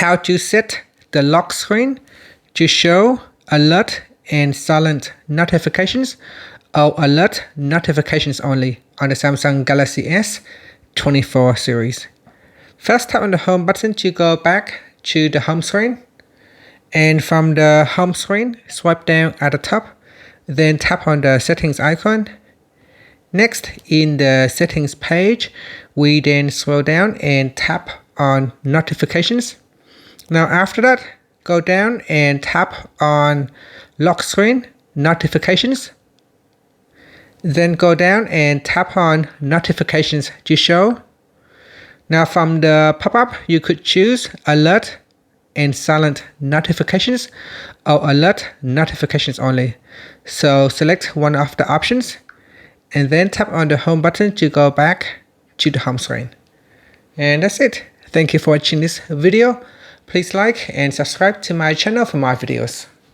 how to set the lock screen to show alert and silent notifications or alert notifications only on the Samsung Galaxy S24 series. First, tap on the home button to go back to the home screen. And from the home screen, swipe down at the top, then tap on the settings icon. Next, in the settings page, we then scroll down and tap on notifications. Now after that, go down and tap on lock screen notifications. Then go down and tap on notifications to show. Now from the pop-up, you could choose alert and silent notifications or alert notifications only. So select one of the options and then tap on the home button to go back to the home screen. And that's it. Thank you for watching this video. Please like and subscribe to my channel for more videos.